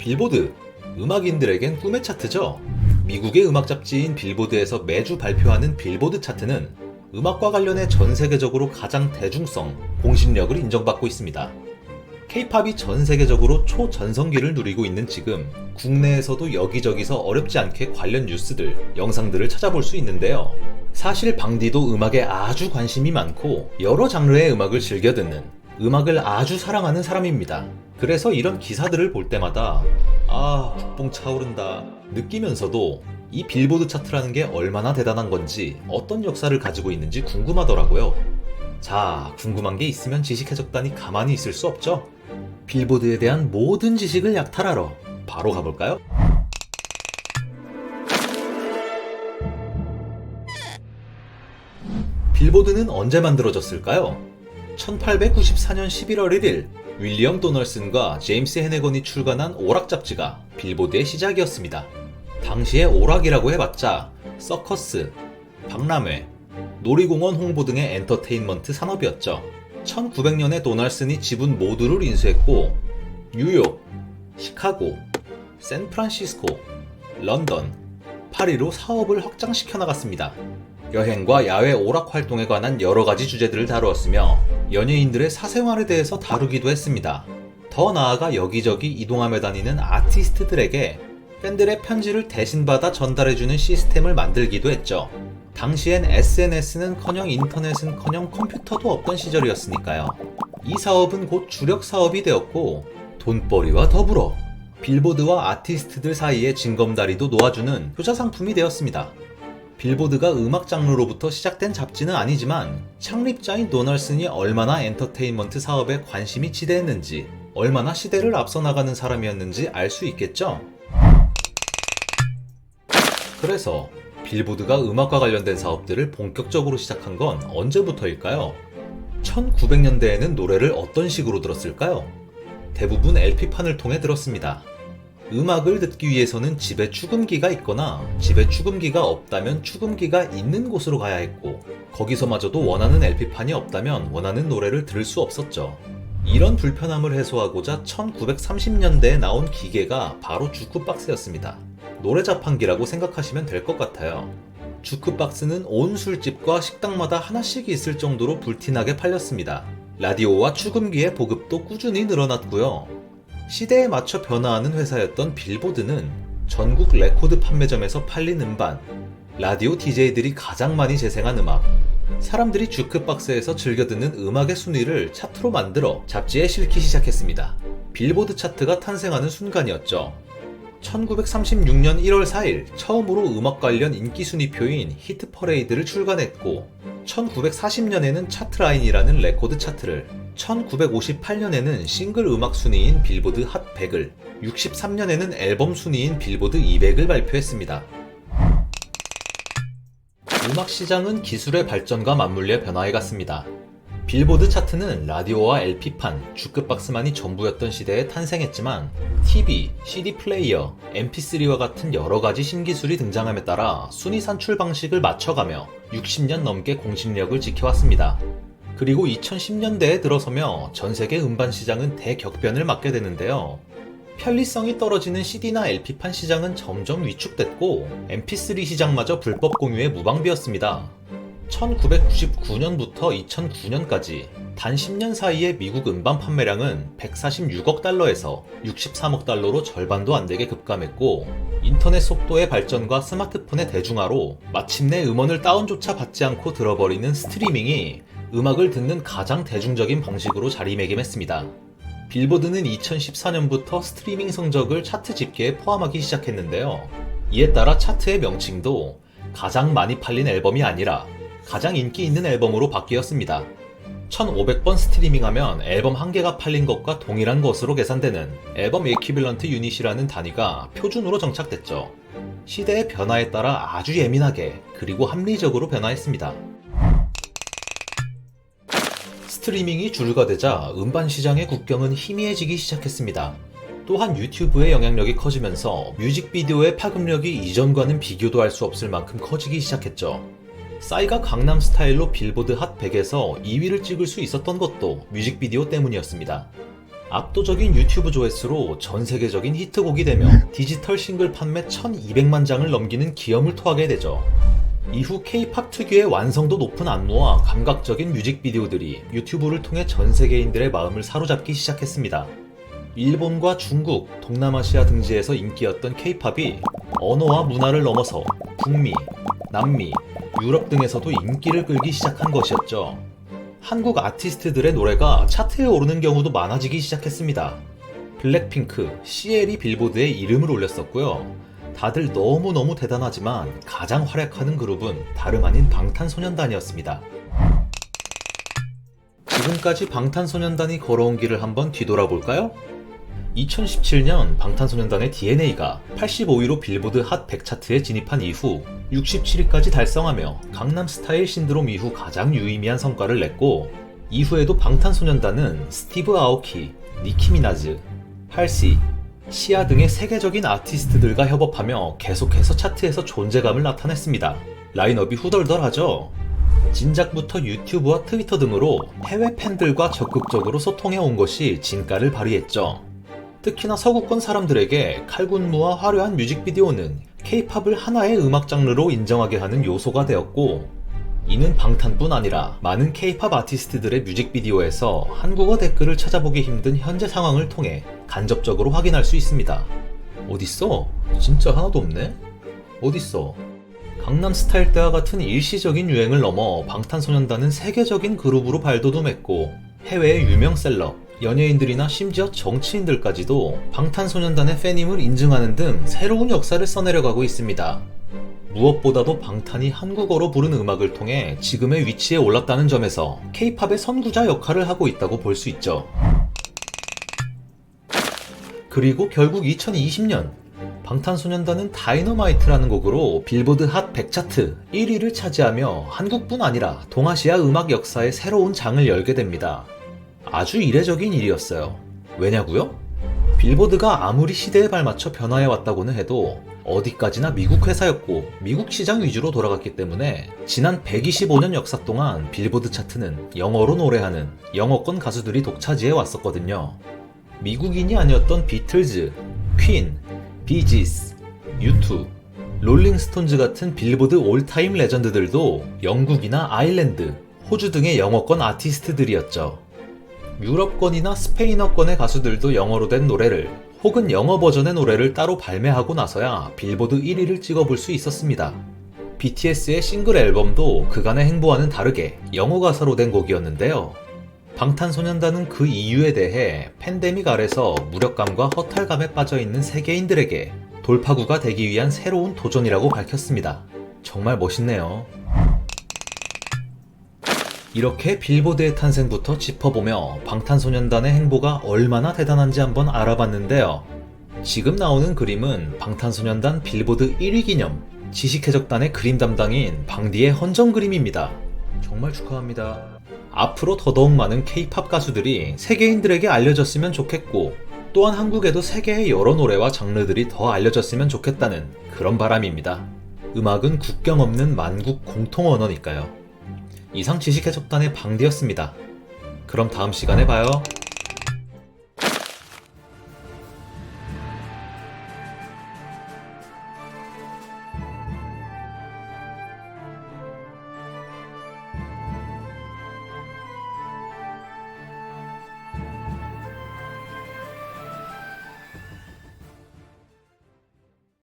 빌보드, 음악인들에겐 꿈의 차트죠. 미국의 음악 잡지인 빌보드에서 매주 발표하는 빌보드 차트는 음악과 관련해 전 세계적으로 가장 대중성, 공신력을 인정받고 있습니다. K-팝이 전 세계적으로 초전성기를 누리고 있는 지금 국내에서도 여기저기서 어렵지 않게 관련 뉴스들, 영상들을 찾아볼 수 있는데요. 사실 방디도 음악에 아주 관심이 많고 여러 장르의 음악을 즐겨 듣는, 음악을 아주 사랑하는 사람입니다. 그래서 이런 기사들을 볼 때마다 국뽕 차오른다 느끼면서도 이 빌보드 차트라는 게 얼마나 대단한 건지, 어떤 역사를 가지고 있는지 궁금하더라고요. 자, 궁금한 게 있으면 지식해적단이 가만히 있을 수 없죠? 빌보드에 대한 모든 지식을 약탈하러 바로 가볼까요? 빌보드는 언제 만들어졌을까요? 1894년 11월 1일 윌리엄 도널슨과 제임스 헤네건이 출간한 오락 잡지가 빌보드의 시작이었습니다. 당시에 오락이라고 해봤자 서커스, 박람회, 놀이공원 홍보 등의 엔터테인먼트 산업이었죠. 1900년에 도널슨이 지분 모두를 인수했고 뉴욕, 시카고, 샌프란시스코, 런던, 파리로 사업을 확장시켜 나갔습니다. 여행과 야외 오락 활동에 관한 여러 가지 주제들을 다루었으며 연예인들의 사생활에 대해서 다루기도 했습니다. 더 나아가 여기저기 이동하며 다니는 아티스트들에게 팬들의 편지를 대신 받아 전달해주는 시스템을 만들기도 했죠. 당시엔 SNS는커녕 인터넷은커녕 컴퓨터도 없던 시절이었으니까요. 이 사업은 곧 주력 사업이 되었고 돈벌이와 더불어 빌보드와 아티스트들 사이에 징검다리도 놓아주는 효자 상품이 되었습니다. 빌보드가 음악 장르로부터 시작된 잡지는 아니지만 창립자인 도널슨이 얼마나 엔터테인먼트 사업에 관심이 지대했는지, 얼마나 시대를 앞서 나가는 사람이었는지 알 수 있겠죠? 그래서 빌보드가 음악과 관련된 사업들을 본격적으로 시작한 건 언제부터일까요? 1900년대에는 노래를 어떤 식으로 들었을까요? 대부분 LP판을 통해 들었습니다. 음악을 듣기 위해서는 집에 축음기가 있거나 집에 축음기가 없다면 축음기가 있는 곳으로 가야 했고, 거기서마저도 원하는 LP판이 없다면 원하는 노래를 들을 수 없었죠. 이런 불편함을 해소하고자 1930년대에 나온 기계가 바로 주크박스였습니다. 노래 자판기라고 생각하시면 될 것 같아요. 주크박스는 온 술집과 식당마다 하나씩 있을 정도로 불티나게 팔렸습니다. 라디오와 축음기의 보급도 꾸준히 늘어났고요. 시대에 맞춰 변화하는 회사였던 빌보드는 전국 레코드 판매점에서 팔린 음반, 라디오 DJ들이 가장 많이 재생한 음악, 사람들이 주크박스에서 즐겨 듣는 음악의 순위를 차트로 만들어 잡지에 실기 시작했습니다. 빌보드 차트가 탄생하는 순간이었죠. 1936년 1월 4일 처음으로 음악 관련 인기 순위표인 히트 퍼레이드를 출간했고, 1940년에는 차트라인이라는 레코드 차트를, 1958년에는 싱글 음악 순위인 빌보드 핫 100을, 63년에는 앨범 순위인 빌보드 200을 발표했습니다. 음악 시장은 기술의 발전과 맞물려 변화해갔습니다. 빌보드 차트는 라디오와 LP판, 주크박스만이 전부였던 시대에 탄생했지만 TV, CD 플레이어, MP3와 같은 여러가지 신기술이 등장함에 따라 순위 산출 방식을 맞춰가며 60년 넘게 공신력을 지켜왔습니다. 그리고 2010년대에 들어서며 전세계 음반 시장은 대격변을 맞게 되는데요. 편리성이 떨어지는 CD나 LP판 시장은 점점 위축됐고 MP3 시장마저 불법 공유에 무방비였습니다. 1999년부터 2009년까지 단 10년 사이에 미국 음반 판매량은 146억 달러에서 63억 달러로 절반도 안 되게 급감했고, 인터넷 속도의 발전과 스마트폰의 대중화로 마침내 음원을 다운조차 받지 않고 들어버리는 스트리밍이 음악을 듣는 가장 대중적인 방식으로 자리매김했습니다. 빌보드는 2014년부터 스트리밍 성적을 차트 집계에 포함하기 시작했는데요. 이에 따라 차트의 명칭도 가장 많이 팔린 앨범이 아니라 가장 인기 있는 앨범으로 바뀌었습니다. 1500번 스트리밍하면 앨범 한 개가 팔린 것과 동일한 것으로 계산되는 앨범 에퀴밸런트 유닛이라는 단위가 표준으로 정착됐죠. 시대의 변화에 따라 아주 예민하게 그리고 합리적으로 변화했습니다. 스트리밍이 주류가 되자 음반 시장의 국경은 희미해지기 시작했습니다. 또한 유튜브의 영향력이 커지면서 뮤직비디오의 파급력이 이전과는 비교도 할 수 없을 만큼 커지기 시작했죠. 싸이가 강남 스타일로 빌보드 핫 100에서 2위를 찍을 수 있었던 것도 뮤직비디오 때문이었습니다. 압도적인 유튜브 조회수로 전 세계적인 히트곡이 되며 디지털 싱글 판매 1200만 장을 넘기는 기염을 토하게 되죠. 이후 K-팝 특유의 완성도 높은 안무와 감각적인 뮤직비디오들이 유튜브를 통해 전 세계인들의 마음을 사로잡기 시작했습니다. 일본과 중국, 동남아시아 등지에서 인기였던 K-팝이 언어와 문화를 넘어서 북미, 남미, 유럽 등에서도 인기를 끌기 시작한 것이었죠. 한국 아티스트들의 노래가 차트에 오르는 경우도 많아지기 시작했습니다. 블랙핑크, CL이 빌보드에 이름을 올렸었고요. 다들 너무너무 대단하지만 가장 활약하는 그룹은 다름 아닌 방탄소년단이었습니다. 지금까지 방탄소년단이 걸어온 길을 한번 뒤돌아볼까요? 2017년 방탄소년단의 DNA가 85위로 빌보드 핫 100 차트에 진입한 이후 67위까지 달성하며 강남스타일 신드롬 이후 가장 유의미한 성과를 냈고, 이후에도 방탄소년단은 스티브 아오키, 니키 미나즈, 할시, 시아 등의 세계적인 아티스트들과 협업하며 계속해서 차트에서 존재감을 나타냈습니다. 라인업이 후덜덜하죠? 진작부터 유튜브와 트위터 등으로 해외 팬들과 적극적으로 소통해온 것이 진가를 발휘했죠. 특히나 서구권 사람들에게 칼군무와 화려한 뮤직비디오는 K-팝을 하나의 음악 장르로 인정하게 하는 요소가 되었고, 이는 방탄뿐 아니라 많은 K-팝 아티스트들의 뮤직비디오에서 한국어 댓글을 찾아보기 힘든 현재 상황을 통해 간접적으로 확인할 수 있습니다. 어딨어? 진짜 하나도 없네? 어딨어? 강남스타일 때와 같은 일시적인 유행을 넘어 방탄소년단은 세계적인 그룹으로 발돋움했고, 해외의 유명 셀럽, 연예인들이나 심지어 정치인들까지도 방탄소년단의 팬임을 인증하는 등 새로운 역사를 써내려가고 있습니다. 무엇보다도 방탄이 한국어로 부른 음악을 통해 지금의 위치에 올랐다는 점에서 K-팝의 선구자 역할을 하고 있다고 볼 수 있죠. 그리고 결국 2020년 방탄소년단은 다이너마이트라는 곡으로 빌보드 핫 100 차트 1위를 차지하며 한국뿐 아니라 동아시아 음악 역사의 새로운 장을 열게 됩니다. 아주 이례적인 일이었어요. 왜냐고요? 빌보드가 아무리 시대에 발맞춰 변화해왔다고는 해도 어디까지나 미국 회사였고 미국 시장 위주로 돌아갔기 때문에 지난 125년 역사 동안 빌보드 차트는 영어로 노래하는 영어권 가수들이 독차지해 왔었거든요. 미국인이 아니었던 비틀즈, 퀸, 비지스, U2, 롤링스톤즈 같은 빌보드 올타임 레전드들도 영국이나 아일랜드, 호주 등의 영어권 아티스트들이었죠. 유럽권이나 스페인어권의 가수들도 영어로 된 노래를 혹은 영어 버전의 노래를 따로 발매하고 나서야 빌보드 1위를 찍어볼 수 있었습니다. BTS의 싱글 앨범도 그간의 행보와는 다르게 영어 가사로 된 곡이었는데요. 방탄소년단은 그 이유에 대해 팬데믹 아래서 무력감과 허탈감에 빠져있는 세계인들에게 돌파구가 되기 위한 새로운 도전이라고 밝혔습니다. 정말 멋있네요. 이렇게 빌보드의 탄생부터 짚어보며 방탄소년단의 행보가 얼마나 대단한지 한번 알아봤는데요. 지금 나오는 그림은 방탄소년단 빌보드 1위 기념 지식해적단의 그림 담당인 방디의 헌정 그림입니다. 정말 축하합니다. 앞으로 더더욱 많은 K-팝 가수들이 세계인들에게 알려졌으면 좋겠고, 또한 한국에도 세계의 여러 노래와 장르들이 더 알려졌으면 좋겠다는 그런 바람입니다. 음악은 국경 없는 만국 공통 언어니까요. 이상 지식해적단의 방디였습니다. 그럼 다음 시간에 봐요.